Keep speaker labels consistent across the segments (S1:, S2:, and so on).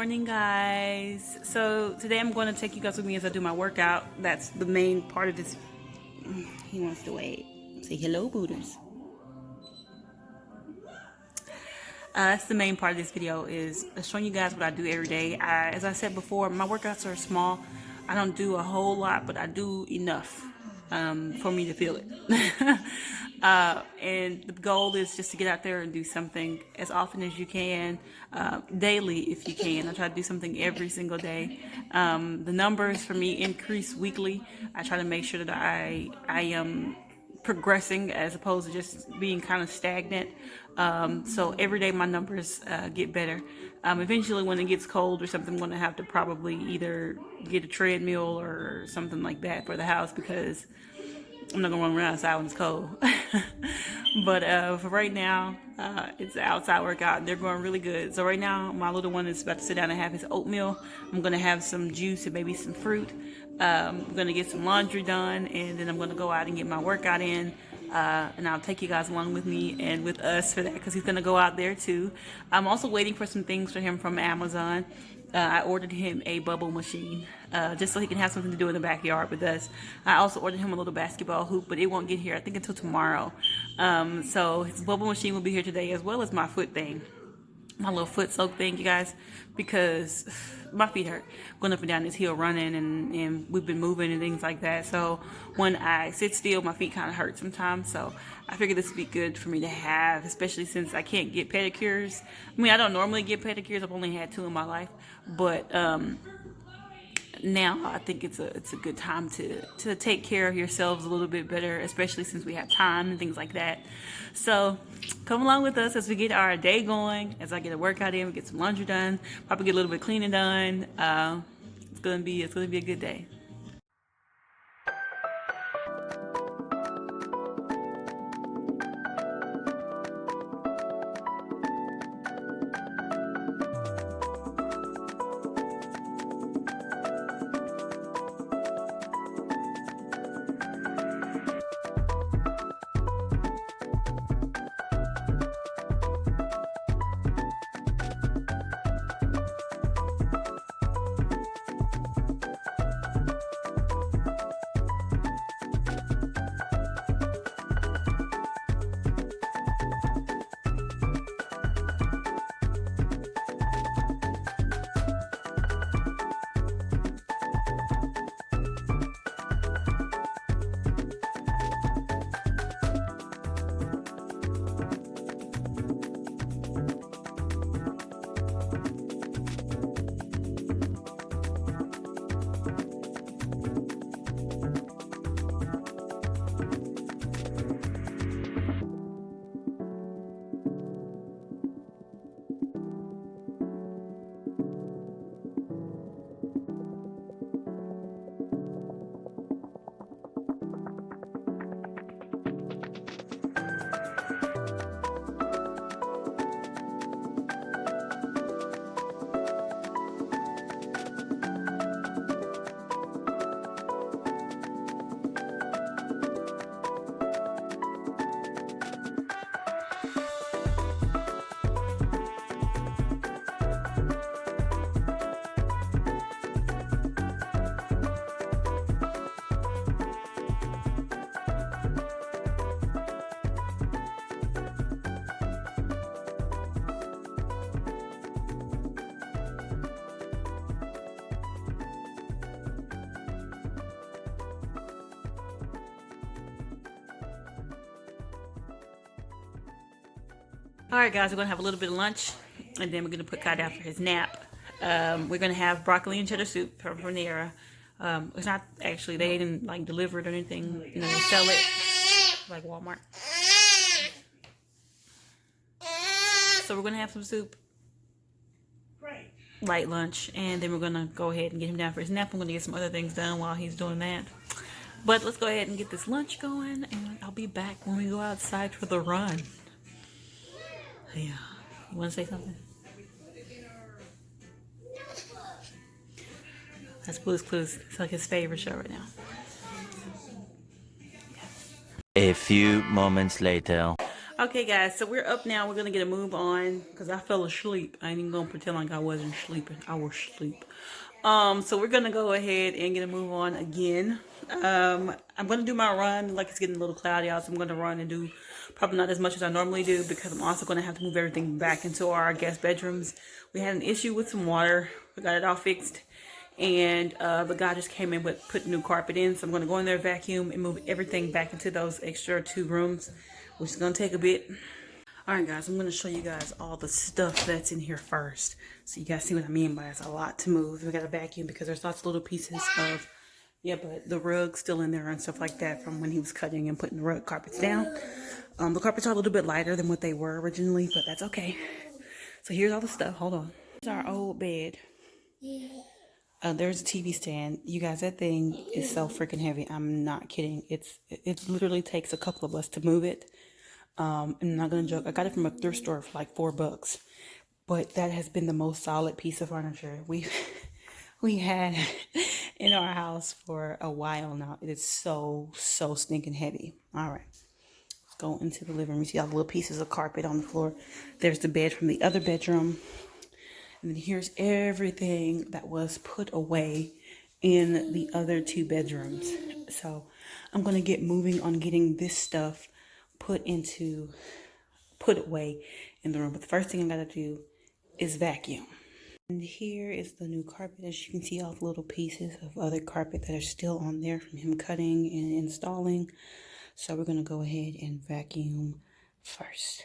S1: morning, guys. So today I'm going to take you guys with me as I do my workout. That's the main part of this. He wants to wait. Say hello, Booters. That's the main part of this video, is showing you guys what I do every day. As I said before, my workouts are small. I don't do a whole lot, but I do enough for me to feel it. And the goal is just to get out there and do something as often as you can, daily if you can. I try to do something every single day. The numbers for me increase weekly. I try to make sure that I am progressing as opposed to just being kind of stagnant. So every day my numbers get better. Eventually when it gets cold or something, I'm going to have to probably either get a treadmill or something like that for the house, because I'm not going to run around outside when it's cold. But for right now, it's an outside workout. They're going really good. So right now, my little one is about to sit down and have his oatmeal. I'm going to have some juice and maybe some fruit. I'm going to get some laundry done, and then I'm going to go out and get my workout in. And I'll take you guys along with me and with us for that, because he's going to go out there too. I'm also waiting for some things for him from Amazon. I ordered him a bubble machine, just so he can have something to do in the backyard with us. I also ordered him a little basketball hoop, but it won't get here, I think, until tomorrow. So his bubble machine will be here today, as well as my foot thing. My little foot soak thing, you guys, because my feet hurt going up and down this hill running, and we've been moving and things like that. So when I sit still, my feet kind of hurt sometimes. So I figured this would be good for me to have, especially since I can't get pedicures. I mean, I don't normally get pedicures. I've only had 2 in my life, but now I think it's a good time to take care of yourselves a little bit better, especially since we have time and things like that. So come along with us as we get our day going, as I get a workout in, we get some laundry done, probably get a little bit of cleaning done. It's gonna be a good day. All right, guys, we're gonna have a little bit of lunch, and then we're gonna put Kai down for his nap. We're gonna have broccoli and cheddar soup from Panera. It's not actually, they didn't like deliver it or anything. You know, they sell it like Walmart. So we're gonna have some soup, light lunch, and then we're gonna go ahead and get him down for his nap. I'm gonna get some other things done while he's doing that. But let's go ahead and get this lunch going, and I'll be back when we go outside for the run. Yeah. You want to say something? That's Blue's Clues. It's like his favorite show right now.
S2: A few moments later.
S1: Okay, Okay, guys, so we're up now. We're gonna get a move on because I fell asleep. I ain't even gonna pretend like I wasn't sleeping. I was asleep. So we're gonna go ahead and get a move on again. I'm gonna do my run. Like it's getting a little cloudy out, so I'm gonna run and do probably not as much as I normally do because I'm also gonna have to move everything back into our guest bedrooms. We had an issue with some water. We got it all fixed. And the guy just came in with put new carpet in, so I'm going to go in there, vacuum, and move everything back into those extra 2 rooms, which is going to take a bit. All right, guys, I'm going to show you guys all the stuff that's in here first, so you guys see what I mean by it's a lot to move. We got a vacuum because there's lots of little pieces of, yeah, but the rug's still in there and stuff like that from when he was cutting and putting the rug carpets down. The carpets are a little bit lighter than what they were originally, but that's okay. So here's all the stuff. Hold on. Here's our old bed. There's a TV stand. You guys, that thing is so freaking heavy. I'm not kidding. It literally takes a couple of us to move it. I'm not gonna joke. I got it from a thrift store for like $4, but that has been the most solid piece of furniture we had in our house for a while now. It is so stinking heavy. All right, let's go into the living room. You see all the little pieces of carpet on the floor. There's the bed from the other bedroom. And then here's everything that was put away in the other 2 bedrooms. So I'm going to get moving on getting this stuff put away in the room. But the first thing I got to do is vacuum. And here is the new carpet. As you can see, all the little pieces of other carpet that are still on there from him cutting and installing. So we're going to go ahead and vacuum first.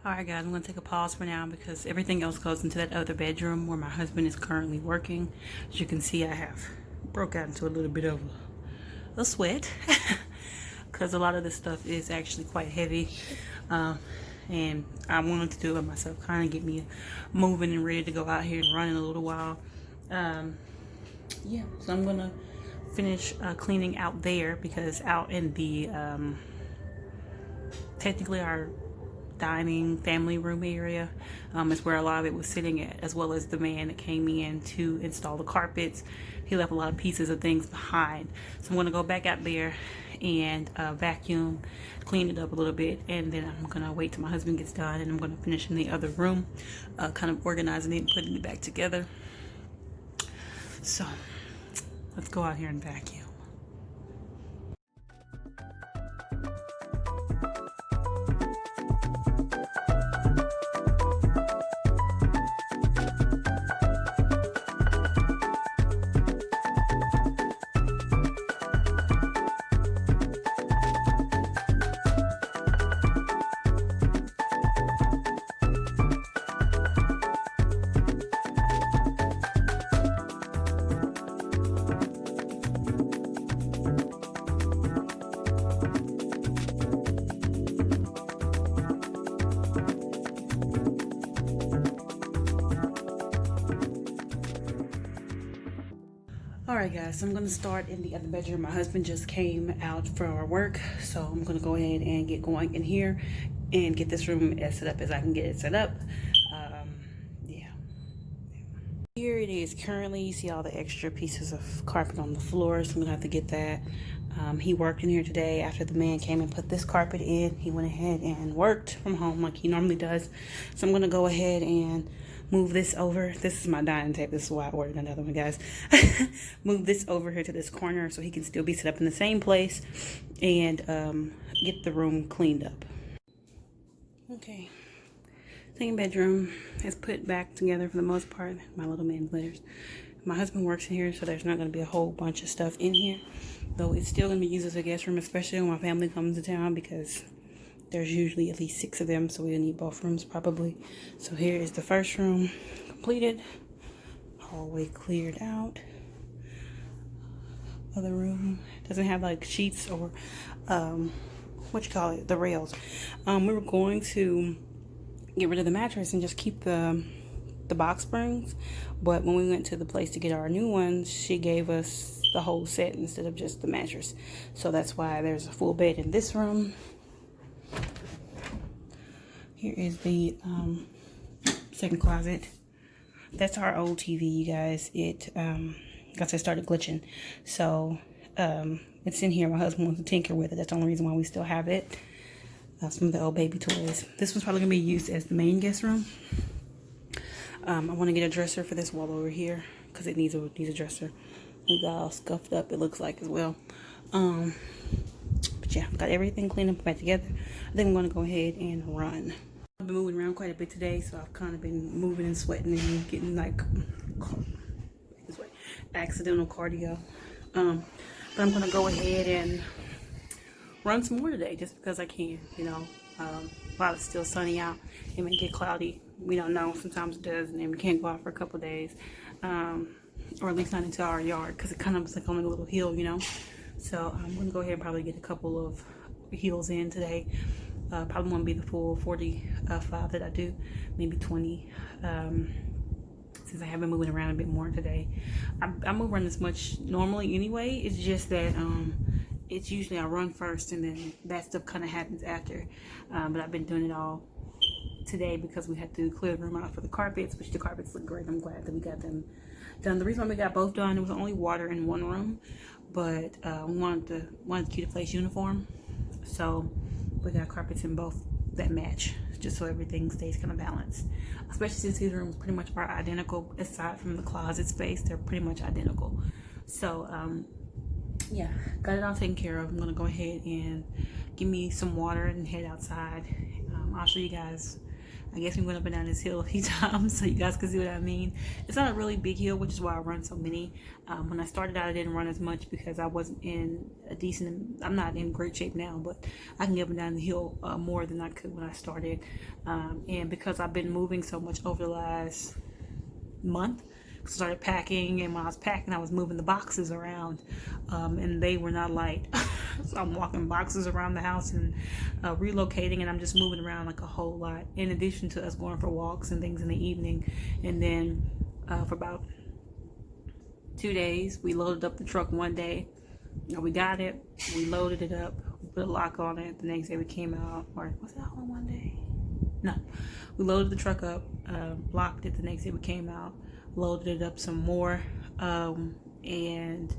S1: Alright guys, I'm going to take a pause for now because everything else goes into that other bedroom where my husband is currently working. As you can see, I have broke out into a little bit of a sweat because a lot of this stuff is actually quite heavy. And I wanted to do it myself, kind of get me moving and ready to go out here and run in a little while. Yeah, so I'm going to finish cleaning out there because out in the technically our dining family room area is where a lot of it was sitting at, as well as the man that came in to install the carpets. He left a lot of pieces of things behind, so I'm going to go back out there and vacuum, clean it up a little bit, and then I'm going to wait till my husband gets done, and I'm going to finish in the other room, kind of organizing it and putting it back together. So let's go out here and vacuum. Alright guys, so I'm going to start in the other bedroom. My husband just came out for work, so I'm going to go ahead and get going in here and get this room as set up as I can get it set up. Yeah. Here it is currently. You see all the extra pieces of carpet on the floor, so I'm going to have to get that. He worked in here today after the man came and put this carpet in. He went ahead and worked from home like he normally does. So I'm going to go ahead and move this over. This is my dining table. This is why I ordered another one, guys. Move this over here to this corner so he can still be set up in the same place and get the room cleaned up. Okay. Second bedroom is put back together for the most part. My little man's letters. My husband works in here, so there's not going to be a whole bunch of stuff in here. Though it's still going to be used as a guest room, especially when my family comes to town, because there's usually at least 6 of them, so we'll need both rooms probably. So here is the first room completed. Hallway cleared out. Other room doesn't have like sheets or the rails. We were going to get rid of the mattress and just keep the box springs, but when we went to the place to get our new ones, she gave us the whole set instead of just the mattress. So that's why there's a full bed in this room. Here is the second closet. That's our old TV, you guys. It I started glitching, so it's in here. My husband wants to tinker with it. That's the only reason why we still have it. Some of the old baby toys. This one's probably gonna be used as the main guest room. I want to get a dresser for this wall over here because it needs a dresser. We got all scuffed up, it looks like, as well. But yeah, got everything cleaned up, back together. I think I'm going to go ahead and run. I've been moving around quite a bit today, so I've kind of been moving and sweating and getting like accidental cardio. But I'm going to go ahead and run some more today just because I can, you know. While it's still sunny out, it may get cloudy. We don't know. Sometimes it does, and then we can't go out for a couple of days, or at least not into our yard because it kind of is like on a little hill, you know. So I'm gonna go ahead and probably get a couple of hills in today. Probably won't be the full 45 that I do, maybe 20. Since I have been moving around a bit more today, I move around this much normally anyway. It's just that it's usually I run first and then that stuff kind of happens after. But I've been doing it all today because we had to clear the room out for the carpets, which the carpets look great. I'm glad that we got them done. The reason why we got both done, it was only water in one room, but we wanted to keep the place uniform, so we got carpets in both that match, just so everything stays kind of balanced. Especially since these rooms pretty much are identical, aside from the closet space, they're pretty much identical. So yeah, got it all taken care of. I'm gonna go ahead and give me some water and head outside. I'll show you guys I guess we went up and down this hill a few times, so you guys can see what I mean. It's not a really big hill, which is why I run so many. When I started out, I didn't run as much because I wasn't in I'm not in great shape now, but I can get up and down the hill more than I could when I started. And because I've been moving so much over the last month, started packing, and when I was packing, I was moving the boxes around, and they were not light. So I'm walking boxes around the house and relocating, and I'm just moving around like a whole lot, in addition to us going for walks and things in the evening. And then for about 2 days, we loaded up the truck one day. We got it, we loaded it up, we put a lock on it. The next day we came out, or was that all in one day? No, we loaded the truck up, locked it. The next day we came out, loaded it up some more, and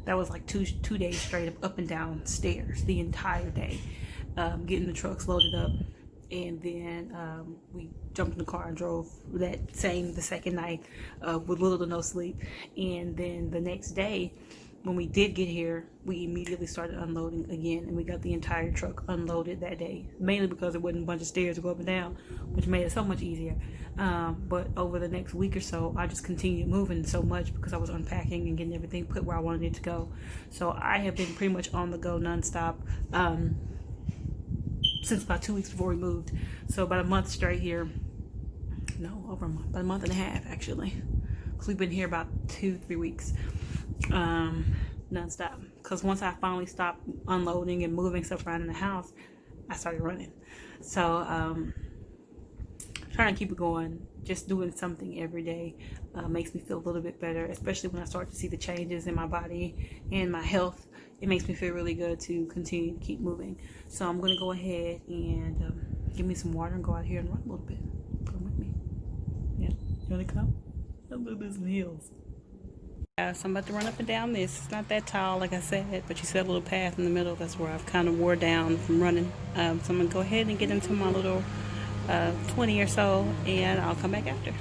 S1: that was like two days straight up and down stairs the entire day, getting the trucks loaded up. And then we jumped in the car and drove the second night with little to no sleep. And then the next day, when we did get here, we immediately started unloading again, and we got the entire truck unloaded that day, mainly because there wasn't a bunch of stairs to go up and down, which made it so much easier. But over the next week or so, I just continued moving so much because I was unpacking and getting everything put where I wanted it to go. So I have been pretty much on the go nonstop since about 2 weeks before we moved. So about a month straight here. No, over a month, about a month and a half actually, because we've been here about 2-3 weeks. Nonstop, because once I finally stopped unloading and moving stuff around in the house, I started running. So trying to keep it going, just doing something every day makes me feel a little bit better, especially when I start to see the changes in my body and my health. It makes me feel really good to continue to keep moving. So I'm going to go ahead and give me some water and go out here and run a little bit. Come with me. Yeah, you want to come? I'm going to do some heels. So I'm about to run up and down this. It's not that tall, like I said, but you see that little path in the middle. That's where I've kind of wore down from running. So I'm going to go ahead and get into my little 20 or so, and I'll come back after.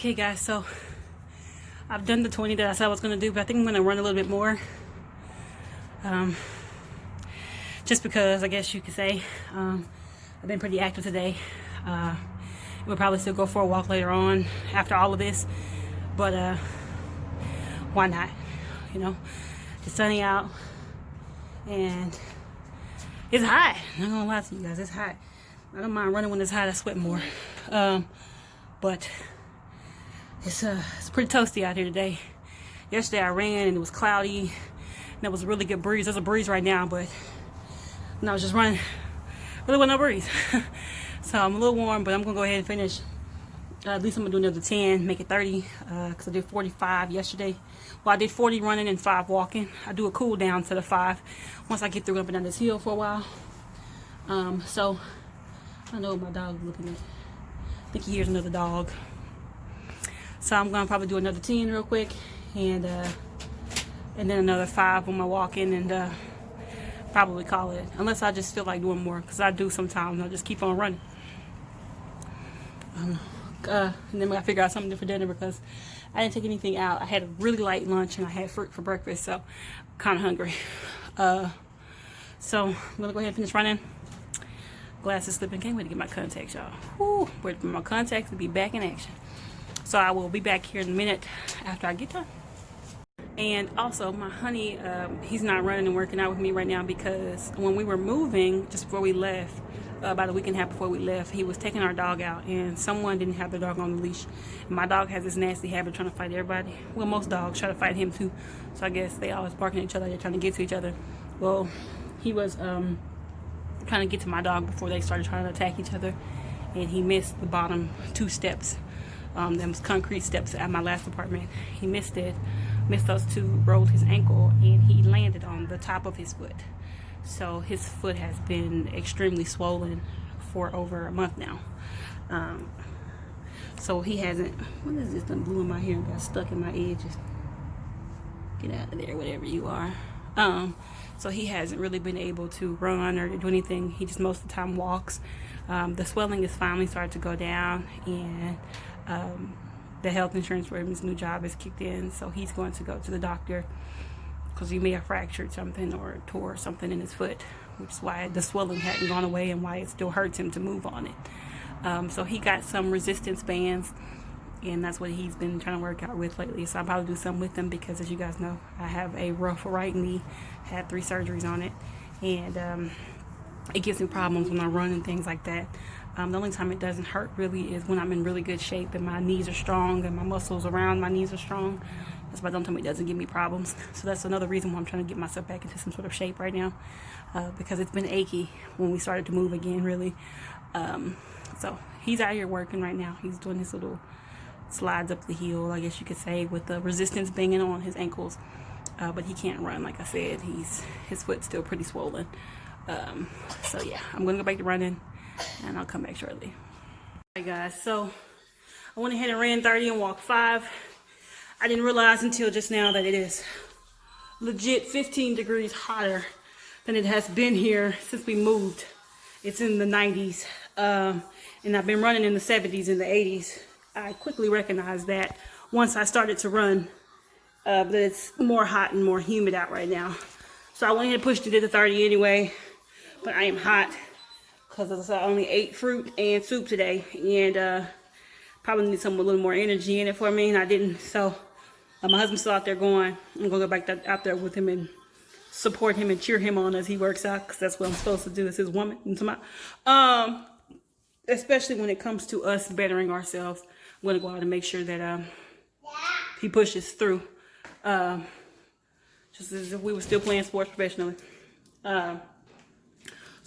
S1: Okay guys, so I've done the 20 that I said I was going to do, but I think I'm going to run a little bit more. Just because, I guess you could say, I've been pretty active today. We'll probably still go for a walk later on after all of this, but why not? You know, it's sunny out and it's hot. I'm not gonna lie to you guys, it's hot. I don't mind running when it's hot. I sweat more, but it's pretty toasty out here today. Yesterday I ran and it was cloudy, and there was a really good breeze. There's a breeze right now, but when I was just running, really wasn't no breeze. So I'm a little warm, but I'm gonna go ahead and finish. At least I'm gonna do another 10, make it 30, because I did 45 yesterday. Well, I did 40 running and 5 walking. I do a cool down to the 5 once I get through up and down this hill for a while. So I don't know what my dog's looking at. I think he hears another dog. So I'm gonna probably do another 10 real quick, and then another 5 on my walking, and probably call it. Unless I just feel like doing more, because I do sometimes. I just keep on running. And then I figure out something to do for dinner, because I didn't take anything out. I had a really light lunch and I had fruit for breakfast, so I'm kind of hungry. So I'm gonna go ahead and finish running. Glasses slipping. Can't wait to get my contacts, y'all. Woo, wait for my contacts to be back in action. So I will be back here in a minute after I get done. And also my honey, he's not running and working out with me right now, because when we were moving, just before we left, about a week and a half before we left, he was taking our dog out, and someone didn't have the dog on the leash. And my dog has this nasty habit of trying to fight everybody. Well, most dogs try to fight him too. So I guess they always barking at each other. They're trying to get to each other. Well, he was trying to get to my dog before they started trying to attack each other, and he missed the bottom 2 steps. Them was concrete steps at my last apartment. He missed those 2, rolled his ankle, and he landed on the top of his foot. So his foot has been extremely swollen for over a month now. So he hasn't, what is this done blew in my hair and got stuck in my edges? Get out of there, whatever you are. So he hasn't really been able to run or do anything. He just most of the time walks. The swelling has finally started to go down, and the health insurance for him, his new job has kicked in, so he's going to go to the doctor, because he may have fractured something or tore something in his foot, which is why the swelling hadn't gone away and why it still hurts him to move on it. So he got some resistance bands, and that's what he's been trying to work out with lately. So I'll probably do something with them, because as you guys know, I have a rough right knee, had 3 surgeries on it, and it gives me problems when I run and things like that. The only time it doesn't hurt really is when I'm in really good shape and my knees are strong and my muscles around my knees are strong. That's why the only time it doesn't give me problems. So that's another reason why I'm trying to get myself back into some sort of shape right now, because it's been achy when we started to move again, really. So he's out here working right now. He's doing his little slides up the hill, I guess you could say, with the resistance banging on his ankles. But he can't run, like I said. His foot's still pretty swollen. So yeah, I'm gonna go back to running, and I'll come back shortly. Alright guys, so I went ahead and ran 30 and walked 5. I didn't realize until just now that it is legit 15 degrees hotter than it has been here since we moved. It's in the 90s, and I've been running in the 70s and the 80s. I quickly recognized that once I started to run, that it's more hot and more humid out right now. So I went ahead and pushed it to 30 anyway, but I am hot because I only ate fruit and soup today, and probably need something with a little more energy in it for me, and I didn't. So my husband's still out there going. I'm gonna go back out there with him and support him and cheer him on as he works out, because that's what I'm supposed to do as his woman. Especially when it comes to us bettering ourselves, I'm gonna go out and make sure that he pushes through, just as if we were still playing sports professionally. So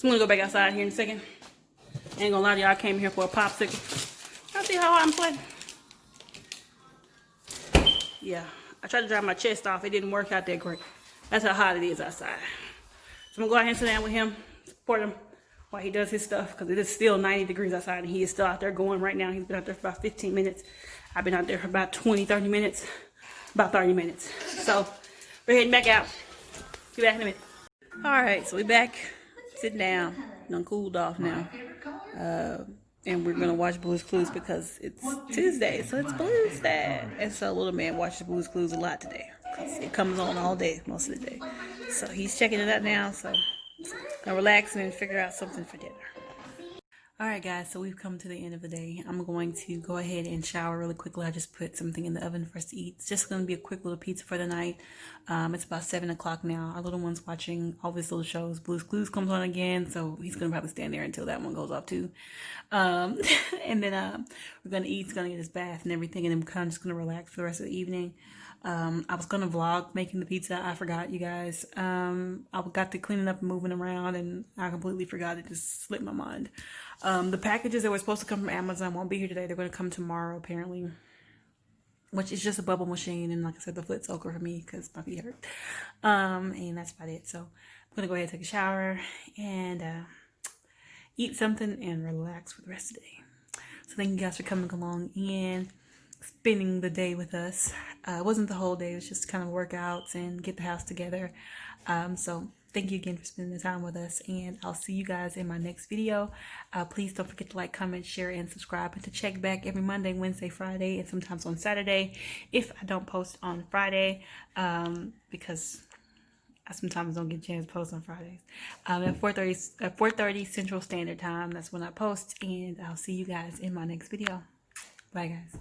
S1: I'm gonna go back outside here in a second. Ain't gonna lie to y'all, I came here for a popsicle. Y'all see how I'm playing? Yeah, I tried to dry my chest off. It didn't work out that great. That's how hot it is outside. So I'm gonna go out here and sit down with him, support him while he does his stuff, because it is still 90 degrees outside, and he is still out there going right now. He's been out there for about 15 minutes. I've been out there for about 20, 30 minutes, about 30 minutes. So we're heading back out. Be back in a minute. All right, so we're back, sitting down, done cooled off now. And we're gonna watch Blue's Clues because it's Tuesday, so it's Blues Day. And so little man watches Blue's Clues a lot today, because it comes on all day, most of the day. So he's checking it out now, so gonna relax and figure out something for dinner. Alright guys, so we've come to the end of the day. I'm going to go ahead and shower really quickly. I just put something in the oven for us to eat. It's just going to be a quick little pizza for the night. It's about 7 o'clock now. Our little one's watching all these little shows. Blue's Clues comes on again, so he's going to probably stand there until that one goes off too. And then we're going to eat. He's going to get his bath and everything, and then we're kind of just going to relax for the rest of the evening. I was gonna vlog making the pizza. I forgot, you guys. I got to cleaning up and moving around, and I completely forgot. It just slipped my mind. The packages that were supposed to come from Amazon won't be here today. They're gonna come tomorrow, apparently. Which is just a bubble machine, and like I said, the foot soaker for me because my feet hurt. And that's about it. So I'm gonna go ahead and take a shower and eat something and relax for the rest of the day. So thank you guys for coming along and spending the day with us. It wasn't the whole day, it was just kind of workouts and get the house together. So thank you again for spending the time with us, and I'll see you guys in my next video. Please don't forget to like, comment, share, and subscribe, and to check back every Monday, Wednesday, Friday, and sometimes on Saturday if I don't post on Friday, because I sometimes don't get a chance to post on Fridays. At 4:30 Central Standard Time, that's when I post, and I'll see you guys in my next video. Bye, guys.